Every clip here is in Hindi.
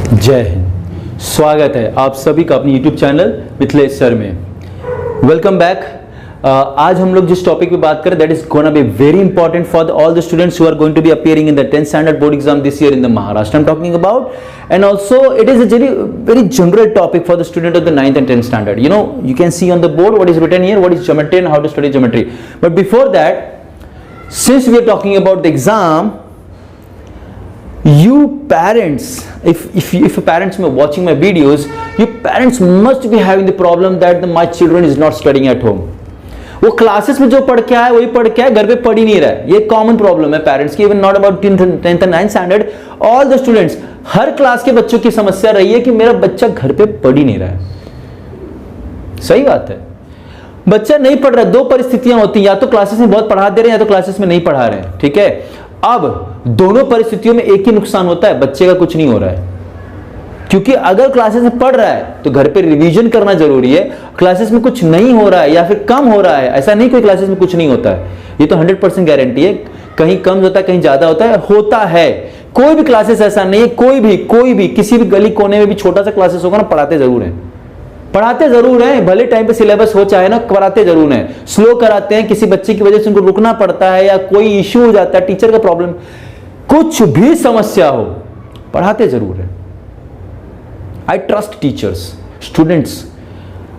जय हिंद, स्वागत है आप सभी का अपनी YouTube चैनल मिथिलेश सर में। Welcome back. आज हम लोग जिस टॉपिक पे बात करें that is gonna be very important for all the students who are going to be appearing in the 10th standard board exam this year in the Maharashtra I am talking about, and also it is a very general topic for the student of the 9th and 10th standard. You can see on the board what is written here, what is geometry and how to study geometry. But before that, since we are talking about the exam, you parents, if parents are watching my videos, you parents must be having the problem that my children is not studying at home. वो क्लासेस में जो पढ़ के आया वही पढ़ के आया, घर पे पढ़ ही नहीं रहा है। ये कॉमन प्रॉब्लम है पेरेंट्स की, even not about 10th and 9th standard, all the students, her class के बच्चों की समस्या रही है कि मेरा बच्चा घर पे पढ़ ही नहीं रहा है। सही बात है, बच्चा नहीं पढ़ रहा है। दो परिस्थितियां होती हैं, या तो क्लासेस में बहुत पढ़ा दे रहे हैं या तो क्लासेस में नहीं पढ़ा रहे हैं। ठीक है, अब दोनों परिस्थितियों में एक ही नुकसान होता है, बच्चे का कुछ नहीं हो रहा है। क्योंकि अगर क्लासेस में पढ़ रहा है तो घर पे रिवीजन करना जरूरी है। क्लासेस में कुछ नहीं हो रहा है या फिर कम हो रहा है, ऐसा नहीं कोई क्लासेस में कुछ नहीं होता है, ये तो 100% गारंटी है। कहीं कम होता है, कहीं ज्यादा होता है। कोई भी क्लासेस ऐसा नहीं है, कोई भी किसी भी गली कोने में भी छोटा सा क्लासेस होगा ना, पढ़ाते जरूर हैं, भले टाइम पे सिलेबस हो चाहे ना, कराते जरूर हैं। स्लो कराते हैं, किसी बच्चे की वजह से उनको रुकना पड़ता है या कोई इश्यू हो जाता है, टीचर का प्रॉब्लम, कुछ भी समस्या हो, पढ़ाते जरूर है। आई ट्रस्ट टीचर्स, स्टूडेंट्स,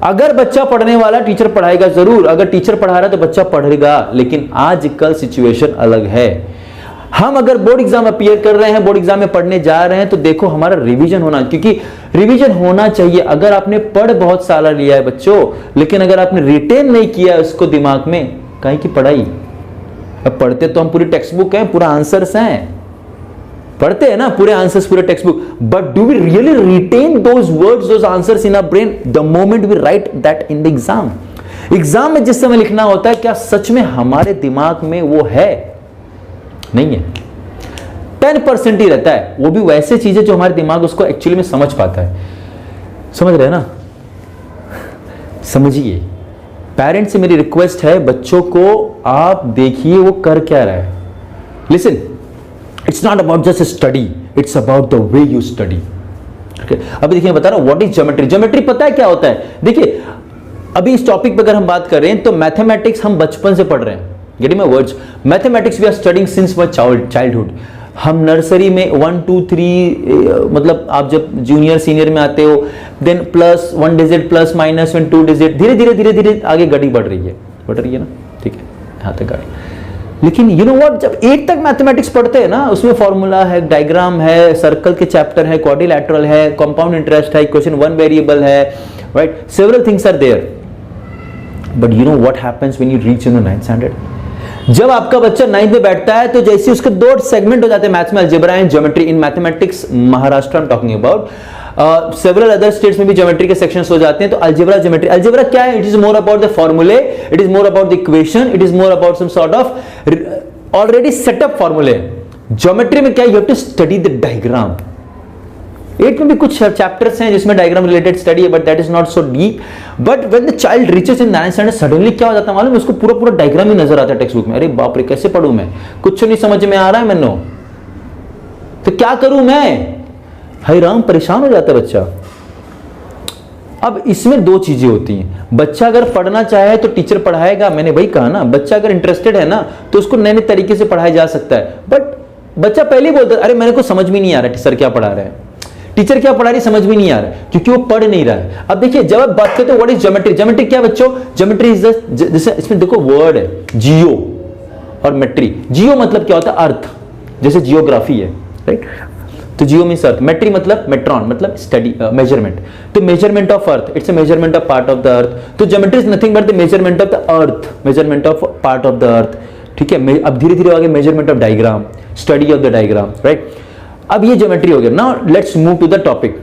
अगर बच्चा पढ़ने वाला टीचर पढ़ाएगा जरूर, अगर टीचर पढ़ा रहा है तो बच्चा पढ़ेगा। लेकिन आजकल सिचुएशन अलग है। हम अगर बोर्ड एग्जाम अपीयर कर रहे हैं, बोर्ड एग्जाम में पढ़ने जा रहे हैं, तो देखो हमारा रिवीजन होना, क्योंकि रिवीजन होना चाहिए। अगर आपने पढ़ बहुत सारा लिया है बच्चों, लेकिन अगर आपने रिटेन नहीं किया उसको दिमाग में, काहे की पढ़ाई। अब पढ़ते तो हम पूरी टेक्स्ट बुक है, पूरा आंसर्स हैं, पढ़ते हैं ना पूरे आंसर्स, पूरे textbook, but do we really retain those words, those answers in our brain the moment we write that in the exam. Exam में जिस समय लिखना होता है, क्या सच में हमारे दिमाग में वो है? नहीं है, 10% ही रहता है। वो भी वैसे चीजें जो हमारे दिमाग उसको एक्चुअली में समझ पाता है। समझ रहे हैं ना? समझिए, पेरेंट्स से मेरी रिक्वेस्ट है, बच्चों को आप देखिए वो कर क्या रहा है। Listen, It's not about just study, it's about the way you study. Okay? अभी देखिए, बता रहा हूं व्हाट इज ज्योमेट्री। ज्योमेट्री पता है क्या होता है? देखिए, अभी इस टॉपिक पे अगर हम बात कर रहे हैं तो मैथमेटिक्स हम बचपन से पढ़ रहे हैं। Getting my words, mathematics we are studying since my childhood. हम नर्सरी में 1 2 3, मतलब आप जब जूनियर सीनियर में आते हो, then plus 1 digit, plus minus 2 digit, धीरे धीरे आगे गड़ी बढ़ रही है ना? ठीक है, यहां तक गाड़ी। लेकिन यू नो व्हाट, जब 8 तक मैथमेटिक्स पढ़ते हैं ना, उसमें फॉर्मूला है, डायग्राम है, सर्कल के चैप्टर है, क्वाड्रिलैटरल है, कंपाउंड इंटरेस्ट है, इक्वेशन 1 वेरिएबल है, right, several things are there. But you know what happens when you reach in the 9th standard? जब आपका बच्चा 9th में बैठता है तो जैसे उसके 2 सेगमेंट हो जाते हैं, मैथ्स में algebra and geometry. In mathematics Maharashtra I am talking about, several other states में भी ज्योमेट्री के सेक्शंस हो जाते हैं। तो अलजेब्रा, ज्योमेट्री, अलजेब्रा क्या है? It is more about the फॉर्मूले, it is more about the equation, it is more about some sort of already setup फॉर्मूले। ज्योमेट्री में क्या, you have to study the diagram. 8 में भी कुछ चैप्टर्स हैं जिसमें डायग्राम रिलेटेड स्टडी है, but that is not so deep. But when the child reaches in 9th standard, suddenly क्या हो जाता है मालूम है? उसको पूरा डायग्राम ही नजर आता है टेक्स्ट बुक में। अरे बाप रे, कैसे पढ़ूं मैं, कुछ नहीं समझ में आ रहा है मैंने, तो क्या करूं मैं? हैरान परेशान हो जाता है बच्चा। अब इसमें 2 चीजें होती हैं। बच्चा अगर पढ़ना चाहे तो टीचर पढ़ाएगा, मैंने वही कहा ना, बच्चा अगर इंटरेस्टेड है ना तो उसको नए तरीके से पढ़ाया जा सकता है। बट बच्चा पहले ही बोलता है, अरे मेरे को समझ में नहीं आ रहा सर क्या पढ़ा रहा है, टीचर क्या पढ़ा रही समझ में नहीं आ रहा है, क्योंकि वो पढ़ नहीं रहा है। अब देखिए, जब आप बात करते हो व्हाट इज ज्योमेट्री, ज्योमेट्री क्या बच्चों? ज्योमेट्री इज जैसे इसमें देखो वर्ड है जियो और मेट्री। जियो मतलब क्या होता है? अर्थ, जैसे जियोग्राफी है, राइट? तो जियो मींस अर्थ, मेट्री मतलब मेट्रॉन, मतलब स्टडी, मेजरमेंट। तो measurement of earth, it's a measurement of part of the earth. तो geometry is nothing but the measurement of the earth, measurement of part of the earth. ठीक है, अब धीरे धीरे आगे measurement of diagram, study of the diagram, right? अब ये ज्योमेट्री हो गया। Now let's move to the topic,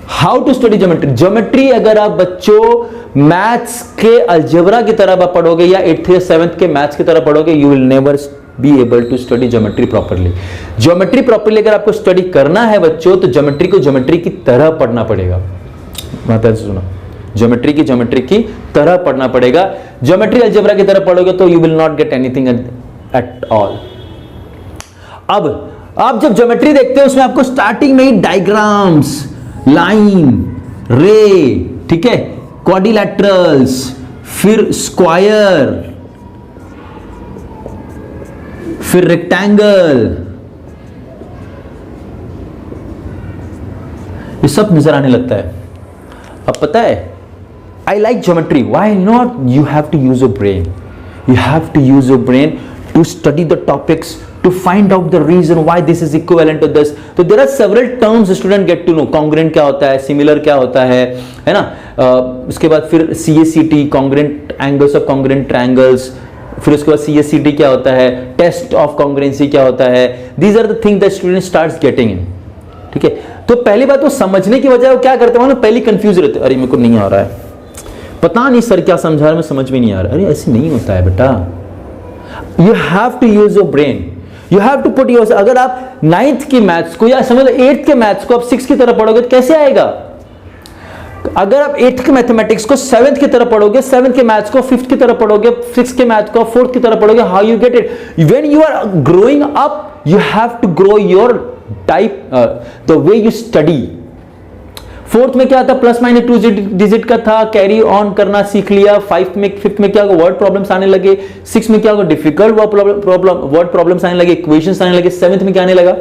how to study geometry. Geometry अगर आप बच्चों मैथ्स के अलजेब्रा की तरह पढ़ोगे या 8th या 7th के मैथ्स की तरह पढ़ोगे, you will never be able to study geometry properly. Geometry properly अगर आपको स्टडी करना है बच्चों, तो ज्योमेट्री को ज्योमेट्री की तरह पढ़ना पड़ेगा। माता से सुना, ज्योमेट्री की तरह पढ़ना पड़ेगा। ज्योमेट्री अलजेब्रा की तरह पढ़ोगे तो you will not get anything at all. अब आप जब ज्योमेट्री देखते हो उसमें आपको स्टार्टिंग में ही डायग्राम्स, लाइन, रे, ठीक है, क्वाड्रिलैटरल्स, फिर स्क्वायर, फिर रेक्टेंगल, ये सब नजर आने लगता है। अब पता है, I like geometry, why not? You have to use your brain, you have to use your brain to study the topics, to find out the reason why this is equivalent to this. तो there are several terms student get to know. Congruent क्या होता है, similar क्या होता है ना? उसके बाद फिर CACT, congruent angles of congruent triangles, फिर उसके बाद CACT क्या होता है, test of congruency क्या होता है. These are the things that student starts getting in. ठीक है, तो पहली बात वो समझने की बजाय वो क्या करते हैं, पहले कंफ्यूज रहते, अरे मेरे को नहीं आ रहा है, पता नहीं सर क्या समझा रहा है, समझ में नहीं आ रहा। अरे ऐसे नहीं होता है बेटा, you have to use your brain, you have to put your. अगर आप 9th की मैथ्स को या समझ लो 8th के मैथ्स को आप 6 की तरह पढ़ोगे तो कैसे आएगा? अगर आप 8th के मैथमेटिक्स को 7th की तरह पढ़ोगे, 7th के मैथ्स को 5th की तरह पढ़ोगे, 6th के मैथ्स को 4th की तरह पढ़ोगे, how you get it? When you are growing up you have to grow your type, the way you study. 4th में क्या था, प्लस माइनस 2 डिजिट का था, कैरी ऑन करना सीख लिया। 5th में क्या होगा, वर्ड प्रॉब्लम्स आने लगे। 6th में क्या होगा, डिफिकल्ट वर्ड प्रॉब्लम्स आने लगे, इक्वेशंस आने लगे। 7th में क्या आने लगा,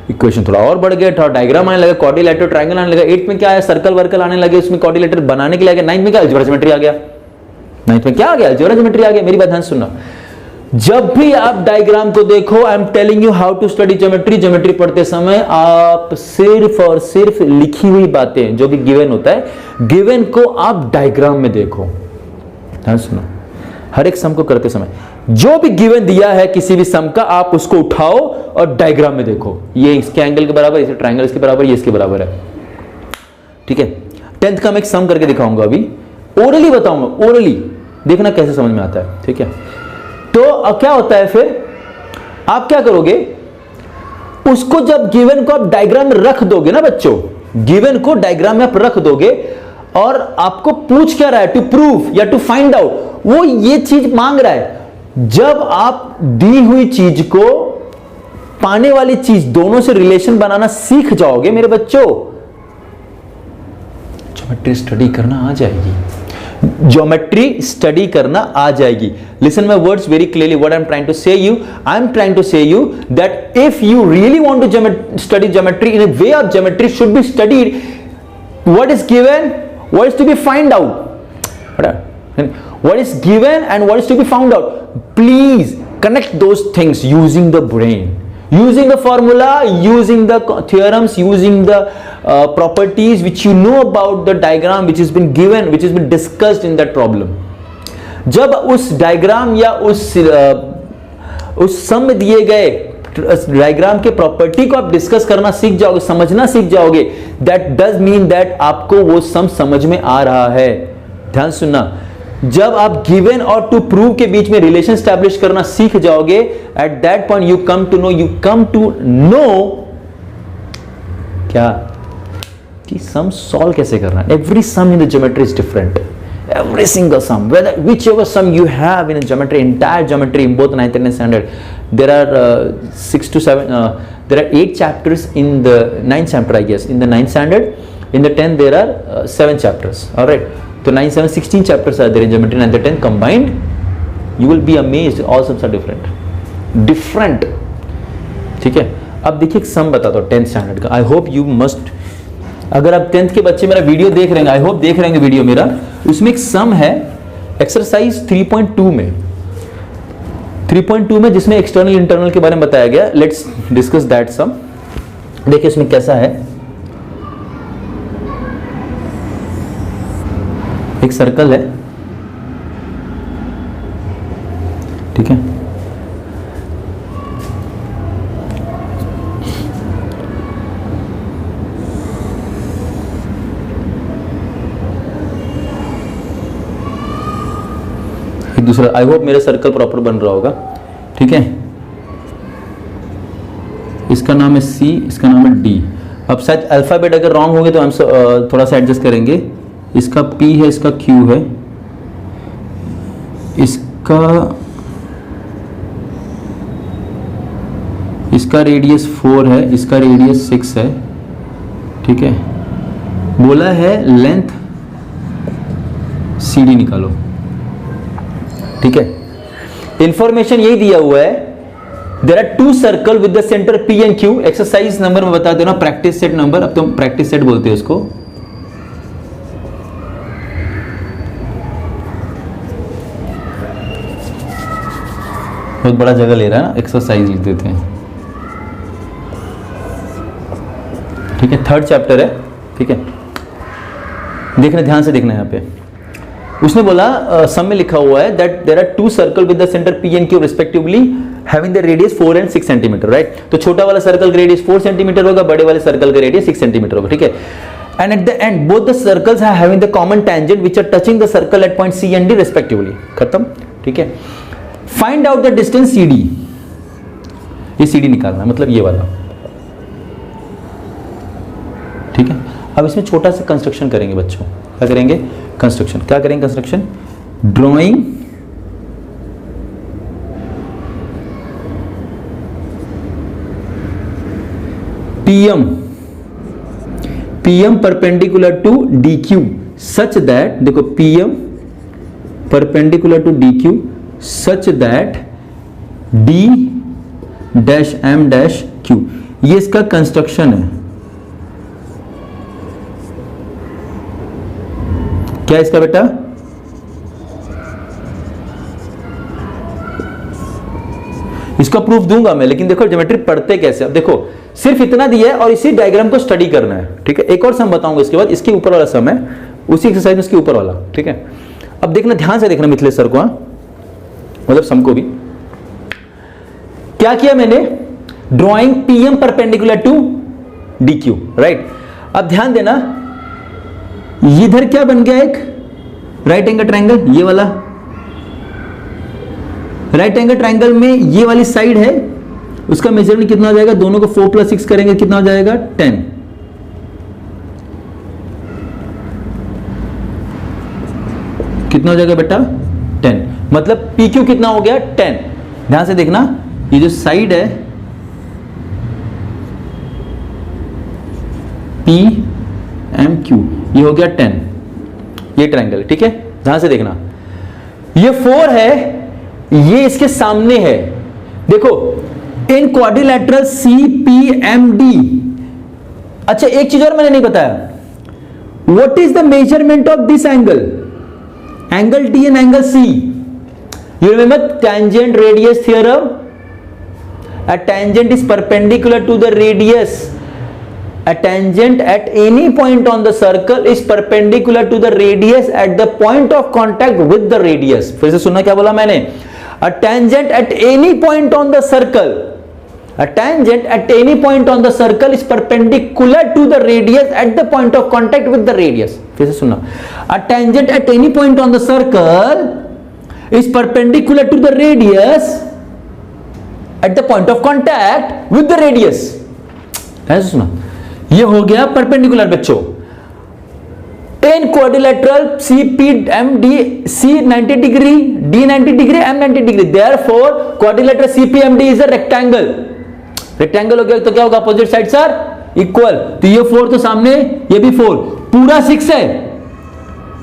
इक्वेशन थोड़ा और बढ़ गया, थोड़ा डायग्राम आने लगा, क्वाड्रिलैटरल ट्रायंगल आने लगा। 8th में क्या है, सर्कल वर्कल आने लगे, उसमें क्वाड्रिलैटरल बनाने के लिए आ गया। 9th में क्या, अलजेब्रा ज्योमेट्री आ गया। 9th में क्या आ गया, अलजेब्रा ज्योमेट्री आ गया। मेरी बात ध्यान सुनना, जब भी आप डायग्राम को देखो, I am telling you how to study geometry. Geometry पढ़ते समय आप सिर्फ और सिर्फ लिखी हुई बातें, जो भी गिवन होता है, गिवन को आप डायग्राम में देखो। ध्यान सुनो, हर एक सम को करते समय जो भी गिवन दिया है किसी भी सम का, आप उसको उठाओ और डायग्राम में देखो। ये इसके एंगल के बराबर, इसे ट्रायंगल इसके बराबर, ये इसके बराबर है। ठीक है, 10th का मैं एक सम करके दिखाऊंगा, अभी ओरली बताऊंगा, ओरली देखना कैसे समझ में आता है। ठीक है, तो अब क्या होता है, फिर आप क्या करोगे, उसको जब गिवन को आप डायग्राम में रख दोगे ना बच्चों, गिवन को डायग्राम में आप रख दोगे और आपको पूछ क्या रहा है, टू प्रूव या टू फाइंड आउट, वो ये चीज मांग रहा है। जब आप दी हुई चीज को, पाने वाली चीज, दोनों से रिलेशन बनाना सीख जाओगे मेरे बच्चों, ज्योमेट्री स्टडी करना आ जाएगी, ज्योमेट्री स्टडी करना आ जाएगी। Listen my words very clearly, what I am trying to say you, I am trying to say you that if you really want to study geometry in a way of geometry should be studied what is given, what is to be find out, what is given and what is to be found out. Please connect those things using the brain, using the formula, using the theorems, using the properties which you know about the diagram which has been given, which has been discussed in that problem. जब उस डायग्राम या उस सम में दिए गए डायग्राम के प्रॉपर्टी को आप डिस्कस करना सीख जाओगे, समझना सीख जाओगे, that does mean that आपको वो सम समझ में आ रहा है। ध्यान सुनना, जब आप गिवन और टू प्रूव के बीच में रिलेशन स्टैब्लिश करना सीख जाओगे, at that point you come to know क्या, कि सम सॉल्व कैसे करना है। Every sum in the geometry is different, every single sum, whether whichever sum you have in a geometry, entire geometry in both 9th and 10th standard, there are 6 to 7 there are 8 chapters in the 9th chapter, I guess, in the 9th standard. In the 10th there are 7 chapters. All right, so 9, 7, 16 chapters are there in geometry, and the 10th combined, you will be amazed, all sums are different. ठीक है, अब देखिए एक सम बताता हूँ 10th standard का। I hope you must, अगर आप 10th के बच्चे मेरा वीडियो देख रहे हैं, आई होप देख रहे हैं वीडियो मेरा, उसमें एक सम है एक्सरसाइज 3.2 में, 3.2 में, जिसमें एक्सटर्नल इंटरनल के बारे में बताया गया। Let's discuss that sum. देखिए इसमें कैसा है, एक सर्कल है, ठीक है, दूसरा, आई होप मेरा सर्कल प्रॉपर बन रहा होगा। ठीक है, इसका नाम है सी, इसका नाम है डी। अब शायद अल्फाबेट अगर रॉन्ग होंगे तो हम थोड़ा सा एडजस्ट करेंगे। इसका पी है, इसका क्यू है, इसका रेडियस 4 है, इसका रेडियस 6 है, ठीक है। बोला है लेंथ CD निकालो, ठीक है। इंफॉर्मेशन यही दिया हुआ है, there are two circle with the centre P and Q। Exercise number में बता देना, प्रैक्टिस सेट नंबर, अब तुम प्रैक्टिस सेट बोलते हो इसको। बहुत बड़ा जगह ले रहा है ना, एक्सरसाइज लिख देते हैं, ठीक है। थर्ड चैप्टर है, ठीक है। देखना, ध्यान से देखना यहाँ पे। उसने बोला सम में लिखा हुआ है that there are two circle with the centre P and Q respectively having the radius 4 and 6 centimetre, right. तो छोटा वाला सर्कल का रेडियस 4 सेंटीमीटर होगा, बड़े वाले सर्कल का रेडियस 6 सेंटीमीटर होगा, ठीक है। And at the end both the circles are having the common tangent which are touching the circle at point C and D respectively. खत्म, ठीक है। Find out the distance CD। ये CD निकालना, मतलब ये वाला, ठीक है। अब इसमें छोटा सा कंस्ट्रक्शन करेंगे बच्चों। क्या करेंगे? कंस्ट्रक्शन। क्या करेंगे? Construction. Drawing PM perpendicular to DQ such that, देखो PM perpendicular to DQ such that D dash M dash Q, ये इसका कंस्ट्रक्शन है। क्या इसका बेटा? इसका प्रूफ दूंगा मैं, लेकिन देखो ज्योमेट्री पढ़ते कैसे। अब देखो सिर्फ इतना दिया है और इसी डायग्राम को स्टडी करना है, ठीक है। एक और सम बताऊंगा इसके बाद, इसके ऊपर वाला सम है, उसी एक्सरसाइज में इसके ऊपर वाला, ठीक है। अब देखना, ध्यान से देखना मिथिलेश सर को, मतलब सम को भी। क्या किया मैंने? Drawing PM perpendicular to DQ, right. अब ध्यान देना, इधर क्या बन गया? एक राइट एंगल ट्रायंगल, ये वाला राइट एंगल ट्रायंगल में ये वाली साइड है, उसका मेजरमेंट कितना हो जाएगा? दोनों को 4 + 6 करेंगे, कितना हो जाएगा? 10। कितना हो जाएगा बेटा? 10। मतलब PQ कितना हो गया? 10। ध्यान से देखना, ये जो साइड है PMQ, ये हो गया 10, ये ट्रायंगल, ठीक है। ध्यान से देखना, ये 4 है, ये इसके सामने है। देखो इन क्वाड्रिलैटरल CPMD। अच्छा एक चीज और मैंने नहीं बताया, what is the measurement of this angle? Angle D and angle C। You remember tangent radius theorem? A tangent is perpendicular to the radius. A tangent at any point on the circle is perpendicular to the radius at the point of contact with the radius। फिर से सुनना क्या बोला मैंने? A tangent at any point on the circle, a tangent at any point on the circle is perpendicular to the radius at the point of contact with the radius। फिर से सुनना, a tangent at any point on the circle is perpendicular to the radius at the point of contact with the radius। ऐसे सुना, ये हो गया परपेंडिकुलर बच्चों। In quadrilateral CPMD, C 90 degree, D 90 degree, M 90 degree, therefore quadrilateral CPMD is a rectangle. Rectangle हो गया तो क्या होगा? Opposite sides are equal. तो ये 4 तो सामने, ये भी 4, पूरा 6 है।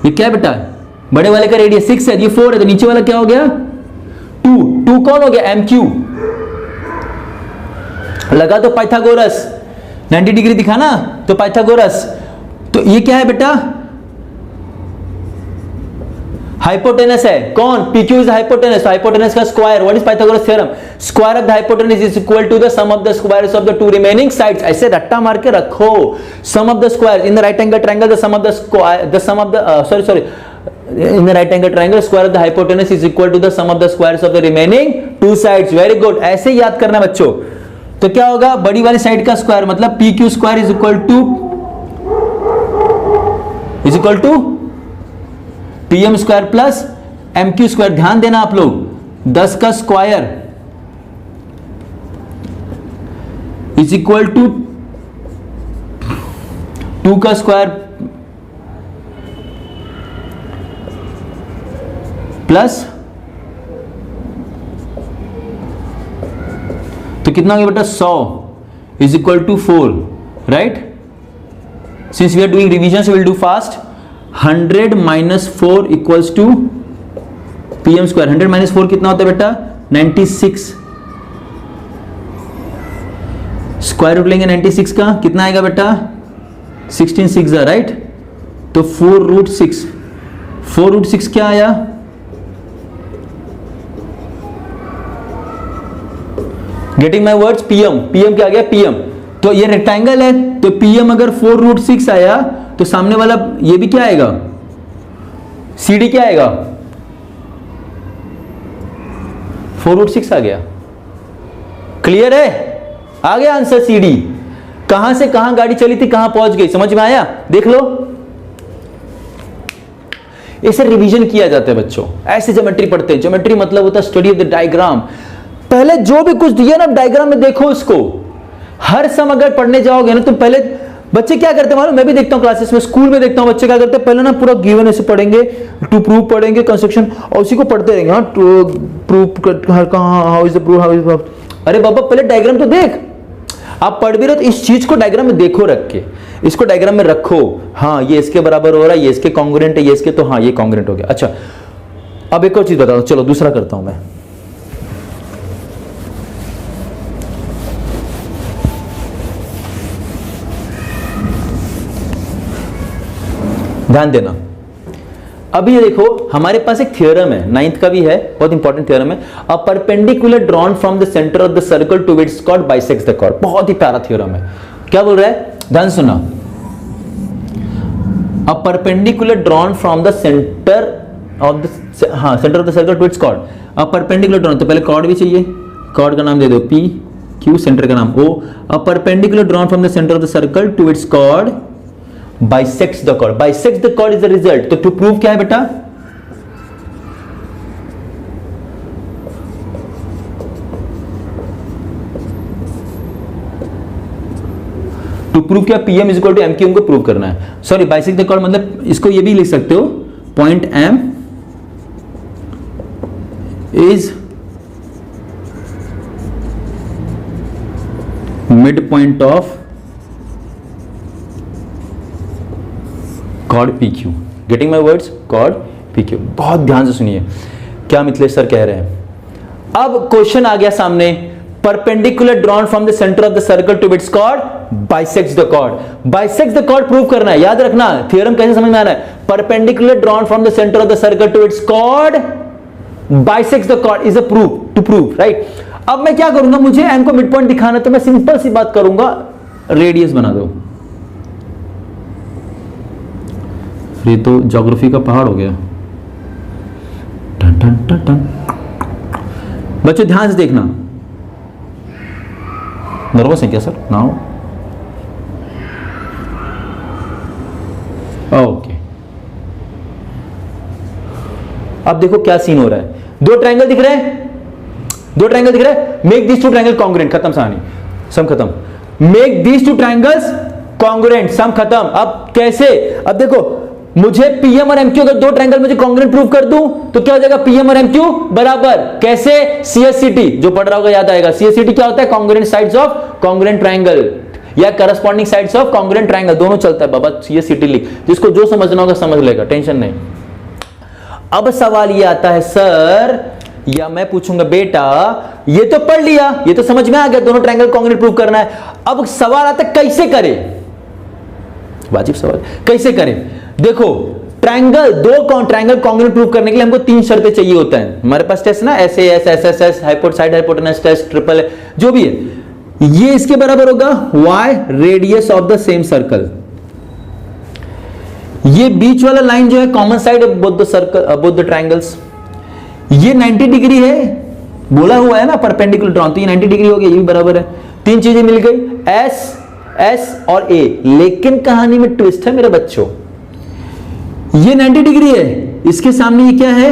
ये क्या बेटा? बड़े वाले का रेडियस 6 है, ये 4 है, तो नीचे वाला क्या हो गया? 2। 2 कौन हो गया? MQ। लगा तो पाइथागोरस, 90 डिग्री दिखा ना, तो पाइथागोरस। तो ये क्या है बेटा? हाइपोटेनस है। कौन? PQ is hypotenuse. हाइपोटेनस का square, what is Pythagoras theorem? Square of the hypotenuse is equal to the sum of the squares of the two remaining sides. ऐसे रट्टा मार के रखो, sum of the square in the right angle triangle, the sum of the square, the sum of the sorry in the right angle triangle square of the hypotenuse is equal to the sum of the squares of the remaining two sides। very good, ऐसे याद करना बच्चों। तो क्या होगा? बड़ी वाली साइड का स्क्वायर, मतलब PQ square is equal to PM square plus MQ square. ध्यान देना आप लोग, 10 का स्क्वायर इज इक्वल टू 2 का स्क्वायर प्लस, तो कितना हो गया बेटा 100 is equal to 4, right? Since we are doing revision so will do fast. 100 minus 4 equals to pm square. 100 minus 4 कितना होता है बेटा? 96. स्क्वायर रूट लेंगे 96 का, कितना आएगा बेटा? 16 6 राइट? तो 4 रूट 6. 4 रूट 6 क्या आया? Getting my words? PM. PM क्या आ गया? पीएम. तो ये रेक्टेंगल है तो पीएम अगर 4 रूट 6 आया तो सामने वाला ये भी क्या आएगा? सीडी क्या आएगा? 4 रूट 6 आ गया. क्लियर है? आ गया आंसर सीडी. कहां से कहां गाड़ी चली थी, कहां पहुंच गई, समझ में आया? देख लो, ऐसे रिवीजन किया जाता है बच्चों. ऐसे ज्योमेट्री पढ़ते हैं. ज्योमेट्री मतलब होता है स्टडी ऑफ द डायग्राम. पहले जो भी कुछ दिया ना डायग्राम में देखो उसको. हर सम अगर पढ़ने जाओगे ना तो पहले बच्चे क्या करते हैं मालूम? मैं भी देखता हूं क्लासेस में, स्कूल में देखता हूं बच्चे क्या करते हैं, पहले ना पूरा गिवन ऐसे पढ़ेंगे, टू प्रूव पढ़ेंगे, कंस्ट्रक्शन, और उसी को पढ़ते रहेंगे. हाँ, प्रूफ हर कहां, how is the proof, how is the. अरे बाबा पहले डायग्राम तो देख. आप पढ़ भी रहे तो इस चीज को डायग्राम में देखो, रख के इसको डायग्राम में रखो. हाँ ये इसके बराबर हो रहा है, ये इसके कॉन्ग्रुएंट है, ये इसके, तो हाँ ये कॉन्ग्रुएंट हो गया. अच्छा अब एक और चीज बताओ. चलो दूसरा करता हूं मैं. ध्यान देना. अभी ये देखो हमारे पास एक थ्योरम है, 9th का भी है, बहुत इंपॉर्टेंट थ्योरम है. A perpendicular drawn from the centre of the circle to its chord bisects the chord. बहुत ही प्यारा थ्योरम है. क्या बोल रहा है? ध्यान सुना. A perpendicular drawn from the centre of the centre of the circle to its chord. A perpendicular drawn, तो पहले कॉर्ड भी चाहिए. कॉर्ड का नाम दे दो P, Q, सेंटर का नाम O. A perpendicular drawn from the centre of the circle to its chord bisects the chord. Bisects the chord is the result. तो to prove क्या है बेटा? To prove क्या? PM is equal to MQ को प्रूव करना है. सॉरी, bisect the chord मतलब इसको ये भी लिख सकते हो, point M is midpoint of chord PQ. Getting my words? Chord PQ. बहुत ध्यान से सुनिए क्या मिथिलेश सर कह रहे हैं. अब क्वेश्चन आ गया सामने. Perpendicular drawn from the centre of the circle to its chord bisects the chord. Bisects the chord prove करना है. याद रखना थ्योरम कैसे समझ में आ रहा है. Perpendicular drawn from the centre of the circle to its chord bisects the chord is a proof, to prove, right? अब मैं क्या करूंगा, मुझे एम को मिड पॉइंट दिखाना, तो मैं सिंपल सी बात करूंगा, रेडियस बना दो. ये तो ज्योग्राफी का पहाड़ हो गया. टन टन टन टन. बच्चों ध्यान से देखना. नर्वस है क्या सर? Now okay. अब देखो क्या सीन हो रहा है. दो ट्रायंगल दिख रहे हैं, दो ट्रायंगल दिख रहे हैं. Make this two triangle congruent. खत्म कहानी, सम खत्म. Make this two triangles congruent, sum खत्म. अब कैसे? अब देखो मुझे पीएम और एमक्यू, अगर दो ट्रायंगल मुझे कॉन्ग्रुएंट प्रूव कर दूं तो क्या हो जाएगा? पीएम और एमक्यू बराबर. कैसे? सीएससीटी जो पढ़ रहा होगा याद आएगा. सीएससीटी क्या होता है? Congruent sides of congruent triangle या corresponding sides of congruent triangle, दोनों चलता है बाबा. सीएससीटी लिख, जिसको जो समझना होगा समझ लेगा, टेंशन नहीं. अब सवाल ये आता है सर, या मैं पूछूंगा बेटा ये तो पढ़ लिया, ये तो समझ में आ गया, दोनों ट्रायंगल कॉन्ग्रुएंट प्रूव करना है. अब सवाल आता है कैसे करें. वाजिब सवाल, कैसे करें. देखो ट्रायंगल, दो ट्रायंगल कॉन्ग्रुएंट प्रूव करने के लिए हमको तीन शर्तें चाहिए होता है. हमारे पास टेस्ट ना, SAS, SSS, side hypotenuse test, triple, जो भी है. ये इसके बराबर होगा y radius of the same circle. ये बीच वाला लाइन जो है common side of both the circle, both the triangles. ये 90 डिग्री है, बोला हुआ है ना परपेंडिकुलर ड्रॉन, तो ये 90 डिग्री हो गया, ये भी बराबर है. तीन चीजें मिल गई, S और A. लेकिन कहानी में ट्विस्ट है मेरे बच्चों. ये 90 डिग्री है, इसके सामने ये क्या है?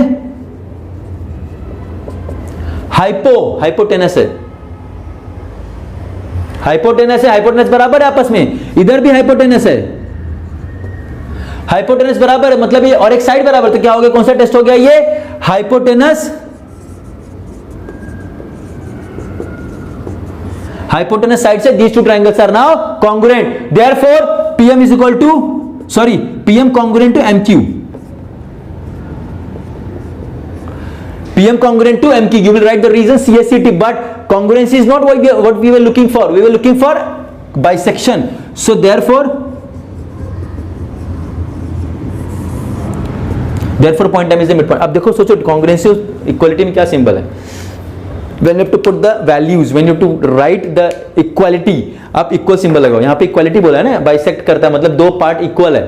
हाइपोटेनस है. हाइपोटेनस है, हाइपोटेनस बराबर है आपस में. इधर भी हाइपोटेनस है, हाइपोटेनस बराबर है, मतलब ये और एक साइड बराबर. तो क्या हो गया? कौन सा टेस्ट हो गया? ये हाइपोटेनस हाइपोटेनस साइड से these two triangles are now congruent, therefore PM is equal to PM congruent to MQ. PM congruent to MQ. You will write the reason CSCT, but congruency is not what we were looking for. We were looking for bisection. So therefore point M is the midpoint. अब देखो सोचो congruency equality में क्या सिंबल है? When you have to put the values, when you have to write the equality, आप इक्वल सिंबल लगाओ. यहाँ पे इक्वालिटी बोला है ना, बाइसेक्ट करता है मतलब दो पार्ट इक्वल है.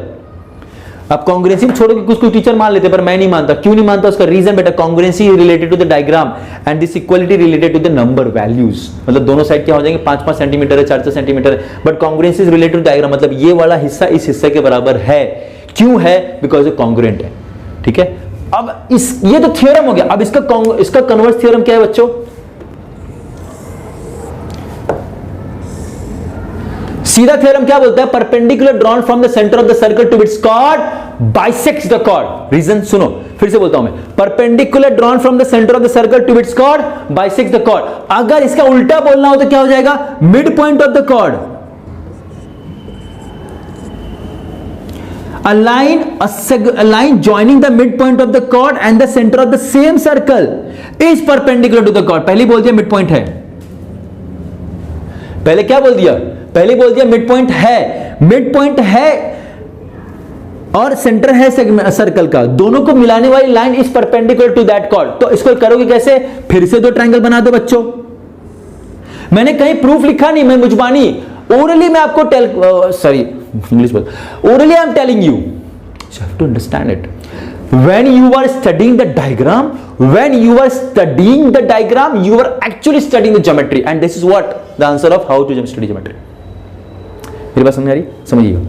अब कॉन्ग्रुएंसी छोड़ो कि कुछ टीचर मान लेते, पर मैं नहीं मानता. क्यों नहीं मानता? उसका रीजन बेटा, congruency related to the diagram and this equality related to the number values. मतलब दोनों साइड क्या हो जाएंगे, 5-5 सेंटीमीटर है, 4-4 सेंटीमीटर है, but congruency is related to diagram, मतलब ये वाला हिस्सा इस हिस्से के बराबर है. क्यों है? बिकॉज ये कॉन्ग्रुएंट है. ठीक है. अब ये तो थ्योरम हो गया. अब इसका कन्वर्स थ्योरम क्या है बच्चों? सीधा थ्योरम क्या बोलता है? Perpendicular drawn from the centre of the circle to its chord bisects the chord. Reason सुनो, फिर से बोलता हूं मैं. Perpendicular drawn from the centre of the circle to its chord bisects the chord. अगर इसका उल्टा बोलना हो तो क्या हो जाएगा? Mid point of the chord. A line joining the midpoint of the chord and the center of the same circle is perpendicular to the chord. पहले बोल दिया मिड पॉइंट है. पहले क्या बोल दिया? पहले बोल दिया मिड पॉइंट है. मिड पॉइंट है और सेंटर है सर्कल का. दोनों को मिलाने वाली line is perpendicular to that chord. तो इसको करोगे कैसे? फिर से दो ट्रायंगल बना दो बच्चों. मैंने कहीं प्रूफ लिखा नहीं, मैं मुजबानी ओरली मैं आपको English बोल. Orally I am telling you. You have to understand it. When you are studying the diagram, you are actually studying the geometry, and this is what the answer of how to study geometry. मेरी बात समझ आ रही? समझिएगा.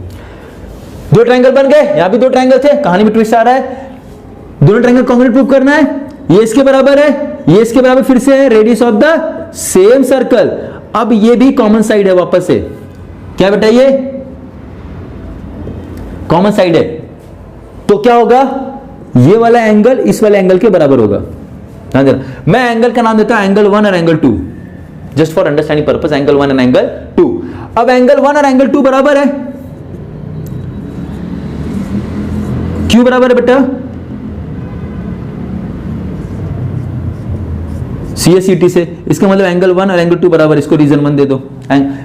दो ट्रायंगल बन गए. यहां भी दो ट्रायंगल थे. कहानी में ट्विस्ट आ रहा है. दोनों ट्रायंगल कॉन्ग्रुएंट प्रूव करना है. ये इसके बराबर है, ये इसके बराबर फिर से है. Radius of the same circle. अब ये भी कॉमन साइड है वापस से. क्या बेटा? ये कॉमन साइड है. तो क्या होगा? ये वाला एंगल इस वाले एंगल के बराबर होगा. मैं एंगल का नाम देता हूं एंगल 1 और angle 2, just for understanding purpose. Angle 1 and angle 2. अब एंगल 1 और एंगल 2 बराबर है. क्यों बराबर है बेटा? CSCT से. इसका मतलब एंगल 1 और एंगल 2 बराबर. इसको रीजन 1 दे दो.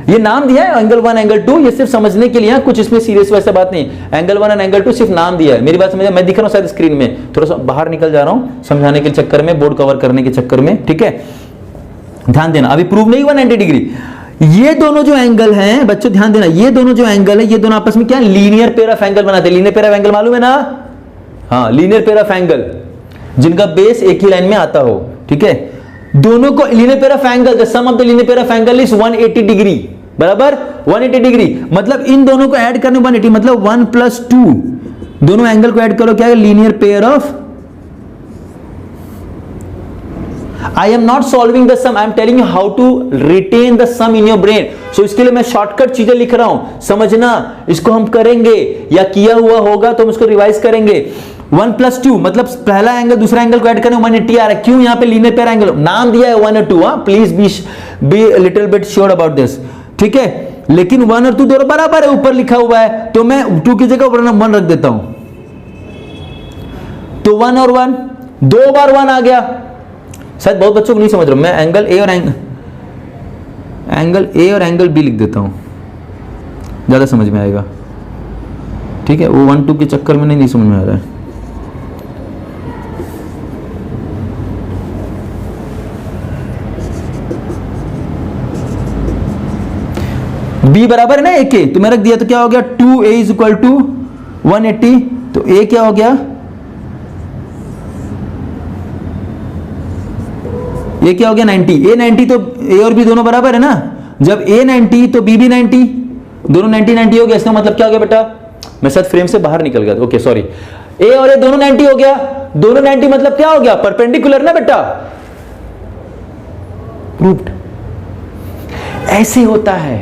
ये नाम दिया है एंगल 1 एंगल 2, ये सिर्फ समझने के लिए, कुछ इसमें सीरियस वैसा बात नहीं. एंगल 1 और एंगल 2 सिर्फ नाम दिया है. मेरी बात समझ. मैं दिख रहा हूं शायद स्क्रीन में, थोड़ा सा बाहर निकल जा रहा हूं समझाने के चक्कर में, बोर्ड कवर करने के चक्कर में. ठीक है, ध्यान देना. अभी प्रूव नहीं हुआ 90 डिग्री. ये दोनों जो एंगल हैं बच्चों, ध्यान देना, ये दोनों जो एंगल है, ये दोनों आपस में क्या लीनियर पेयर ऑफ एंगल बनाते हैं. लीनियर पेयर ऑफ एंगल मालूम है ना? हाँ, लीनियर पेयर ऑफ एंगल जिनका बेस एक ही लाइन में आता हो. ठीक है, दोनों को linear pair of angle, the sum of the linear pair of angle is 180 degree. बराबर 180 डिग्री. मतलब इन दोनों को ऐड करने 180, मतलब 1 + 2. दोनों एंगल को ऐड करो, क्या है? Linear pair of. I am not solving the sum, I am telling you how to retain the sum in your brain. So इसके लिए मैं शॉर्टकट चीजें लिख रहा हूं, समझना. इसको हम करेंगे या किया हुआ होगा तो हम इसको रिवाइज करेंगे. 1 + 2 मतलब पहला एंगल दूसरा एंगल को ऐड करने 180 आ रहा है. क्यों? यहाँ पे लीनियर पेयर एंगल नाम दिया है 1 और 2. Please be little bit sure about this. ठीक है, लेकिन 1 और 2 दोनों बराबर है, ऊपर लिखा हुआ है, तो मैं 2 की जगह ऊपर 1 रख देता हूं. तो 1 और 1 दो बार 1 आ गया. शायद बहुत बच्चों को नहीं समझ रहा. मैं एंगल ए और एंगल बी लिख देता हूं, ज्यादा समझ में आएगा. ठीक है, वो 1 2 के चक्कर में नहीं समझ में आ रहा है. बी बराबर है ना ए के, तो मैं रख दिया. तो क्या हो गया? 2a = 180. तो ए क्या हो गया? ये क्या हो गया? 90. ए 90, तो ए और बी दोनों बराबर है ना. जब ए 90 तो बी भी 90, दोनों 90 90 हो गया. इसका मतलब क्या हो गया बेटा? मैं शायद फ्रेम से बाहर निकल गया. Okay sorry. ए और ए दोनों 90 हो गया. दोनों 90 मतलब क्या हो गया? परपेंडिकुलर ना बेटा. प्रूव्ड. ऐसे होता है,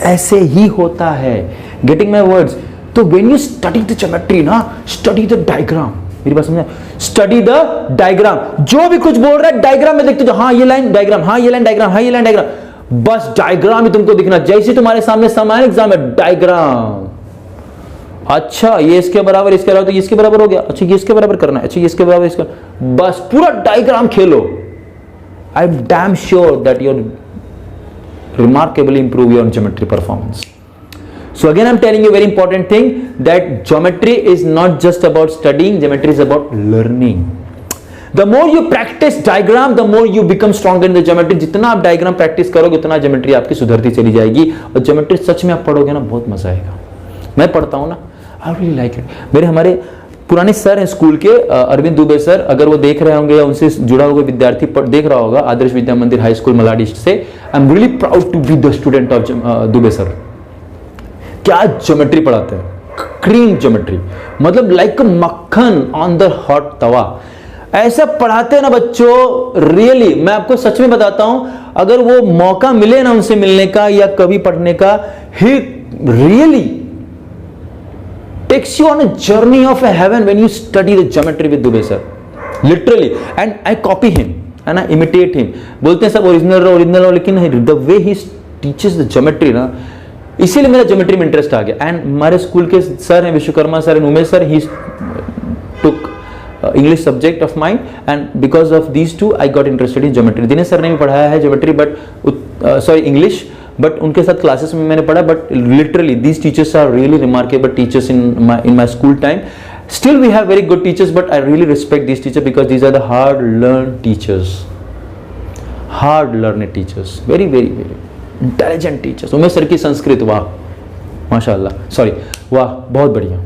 ऐसे ही होता है. Getting my words? तो when you study the geometry ना, स्टडी द डायग्राम. मेरी बात समझे? Study the diagram. जो भी कुछ बोल रहा है डायग्राम में देखते हो. हाँ ये लाइन डायग्राम, हाँ ये लाइन डायग्राम, हाँ ये लाइन डायग्राम. बस डायग्राम ही तुमको दिखना, जैसे तुम्हारे सामने समान एग्जाम है, डायग्राम, अच्छा ये इसके बराबर, इसके बराबर, तो ये इसके बराबर हो गया, अच्छा ये इसके बराबर करना है, अच्छा ये इसके बराबर, इसका, बस पूरा डायग्राम खेलो. I am damn sure that your remarkably improve your geometry performance. So again I'm telling you a very important thing, that geometry is not just about studying, geometry is about learning. The more you practice diagram, the more you become stronger in the geometry. जितना आप डायग्राम प्रैक्टिस करोगे उतना ज्योमेट्री आपकी सुधरती चली जाएगी, और ज्योमेट्री सच में आप पढ़ोगे ना बहुत मजा आएगा. मैं पढ़ता हूँ ना, आई रियली लाइक इट. मेरे हमारे पुराने सर हैं स्कूल के, अरविंद दुबे सर, अगर वो देख रहे होंगे या उनसे जुड़ा हुआ विद्यार्थी देख रहा होगा आदर्श विद्या मंदिर हाई स्कूल मलाड ईस्ट से, I am really proud to be the student of Dubey sir. क्या ज्योमेट्री पढ़ाते हैं, क्रीम ज्योमेट्री, मतलब लाइक मक्खन ऑन द हॉट तवा. ऐसा पढ़ाते हैं ना बच्चों, रियली मैं आपको सच में बताता हूं, अगर वो मौका मिले ना उनसे मिलने का या कभी पढ़ने का, he really takes you on a journey of a heaven when you study the geometry with Dubey sir, literally. And I copy him and I imitate him. बोलते हैं सब ओरिजिनल रहो, लेकिन the way he teaches the geometry ना, इसीलिए मेरा ज्योमेट्री में इंटरेस्ट आ गया. एंड हमारे स्कूल के सर हैं Vishwakarma sir and Umesh sir, he took English subject of mine, and because of these two I got interested in geometry. Dinesh sir ने भी पढ़ाया है ज्योमेट्री, बट इंग्लिश, बट उनके साथ क्लासेस में मैंने पढ़ा. But literally these teachers are really remarkable teachers in my school time. Still we have very good teachers, but I really respect these teachers because these are the hard learn teachers, hard learn teachers, very very very intelligent teachers. Umesh sir की संस्कृत, वाह माशाल्लाह, सॉरी वाह, बहुत बढ़िया.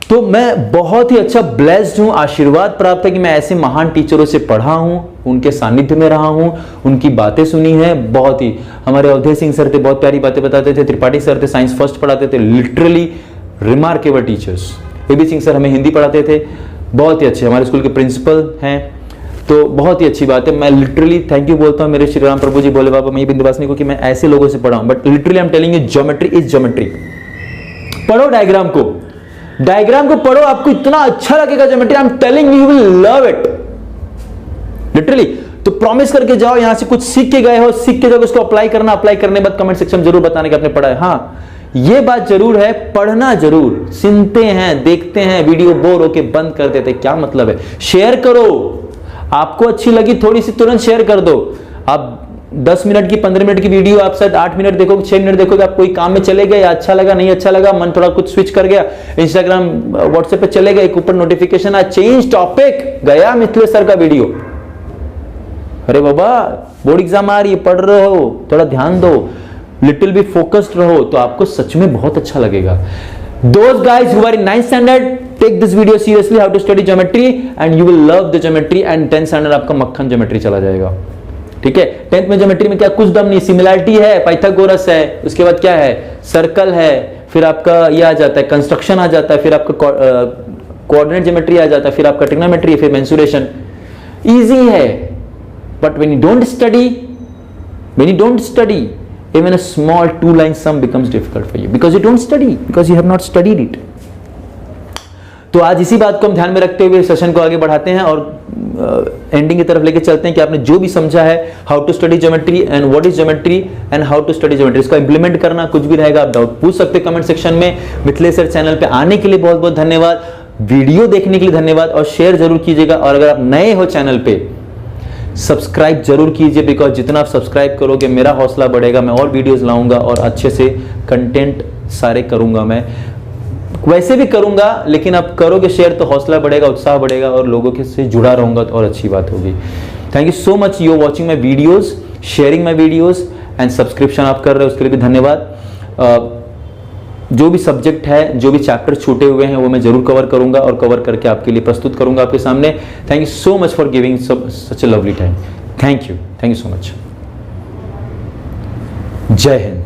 तो मैं बहुत ही अच्छा ब्लेस्ड हूं, आशीर्वाद प्राप्त है कि मैं ऐसे महान टीचरों से पढ़ा हूं, उनके सानिध्य में रहा हूं, उनकी बातें सुनी हैं. बहुत ही, हमारे अवधेश सिंह सर थे, बहुत प्यारी बातें बताते थे. त्रिपाठी सर थे, साइंस फर्स्ट पढ़ाते थे, literally remarkable teachers. AB Singh sir हमें हिंदी पढ़ाते थे, बहुत ही अच्छे. हमारे स्कूल के प्रिंसिपल हैं, तो बहुत ही अच्छी बात है. मैं लिटरली थैंक यू बोलता हूँ मेरे श्री राम प्रभु जी बोले बाबा मैं बिंदवासिनी को, कि मैं ऐसे लोगों से पढ़ा हूं. But literally I am telling you, geometry is geometry. पढ़ो डायग्राम को, डायग्राम को पढ़ो, आपको इतना अच्छा लगेगा geometry. I am telling you will love it literally. तो प्रॉमिस करके जाओ, यहां से कुछ सीख के गए हो, सीख के जाओ, उसको अप्लाई करना. अप्लाई करने के बाद कमेंट सेक्शन में जरूर बताना कि आपने पढ़ा है. हाँ ये बात जरूर है, पढ़ना जरूर. सुनते हैं, देखते हैं वीडियो, बोर होके बंद कर देते, क्या मतलब है. शेयर करो, आपको अच्छी लगी थोड़ी सी तुरंत शेयर कर दो. आप 10 मिनट की 15 मिनट की वीडियो आप शायद 8 मिनट देखोगे, 6 मिनट देखोगे, आप कोई काम में चले गए, या अच्छा लगा नहीं अच्छा लगा, मन थोड़ा कुछ स्विच कर गया, इंस्टाग्राम व्हाट्सएप पे चले गए, एक ऊपर नोटिफिकेशन आया, चेंज टॉपिक, गया मिथिलेश सर का वीडियो. अरे बाबा बोर्ड एग्जाम आ रही है, पढ़ रहे हो, थोड़ा ध्यान दो, लिटिल भी फोकस्ड रहो, तो आपको सच में बहुत अच्छा लगेगा. Those guys who are in 9th standard, take this video seriously, how to study geometry, and you will love the geometry. And 10th standard आपका मक्खन ज्योमेट्री चला जाएगा. ठीक है, 10th में ज्योमेट्री में क्या कुछ दम नहीं, सिमिलैरिटी है, पाइथागोरस है, उसके बाद क्या है, सर्कल है, फिर आपका ये आ जाता है कंस्ट्रक्शन आ जाता है, फिर आपका कोऑर्डिनेट ज्योमेट्री आ जाता है, फिर आपका ट्रिग्नोमेट्री, फिर मेंसुरेशन. इजी है, but when you don't study, even a small 2-line sum becomes difficult for you because you don't study, because you have not studied it. तो आज इसी बात को हम ध्यान में रखते हुए सेशन को आगे बढ़ाते हैं और एंडिंग की तरफ लेके चलते हैं कि आपने जो भी समझा है, how to study geometry and what is geometry and how to study geometry, इसका इंप्लीमेंट करना. कुछ भी रहेगा आप डाउट पूछ सकते हैं कमेंट सेक्शन में. मिथिलेश सर चैनल पे आने के लिए बहुत बहुत धन्यवाद, वीडियो देखने के लिए धन्यवाद, और शेयर जरूर कीजिएगा. और अगर आप नए हो चैनल पे, सब्सक्राइब जरूर कीजिए, बिकॉज जितना आप सब्सक्राइब करोगे मेरा हौसला बढ़ेगा, मैं और वीडियोस लाऊंगा और अच्छे से कंटेंट सारे करूंगा. मैं वैसे भी करूंगा, लेकिन आप करोगे शेयर तो हौसला बढ़ेगा, उत्साह बढ़ेगा, और लोगों के से जुड़ा रहूंगा तो और अच्छी बात होगी. Thank you so much, you are watching my videos, sharing my videos and subscription आप कर रहे हो, उसके लिए भी धन्यवाद. जो भी सब्जेक्ट है, जो भी चैप्टर छूटे हुए हैं, वो मैं जरूर कवर करूंगा और कवर करके आपके लिए प्रस्तुत करूंगा आपके सामने. Thank you so much for giving such A lovely time. Thank you so much. जय हिंद.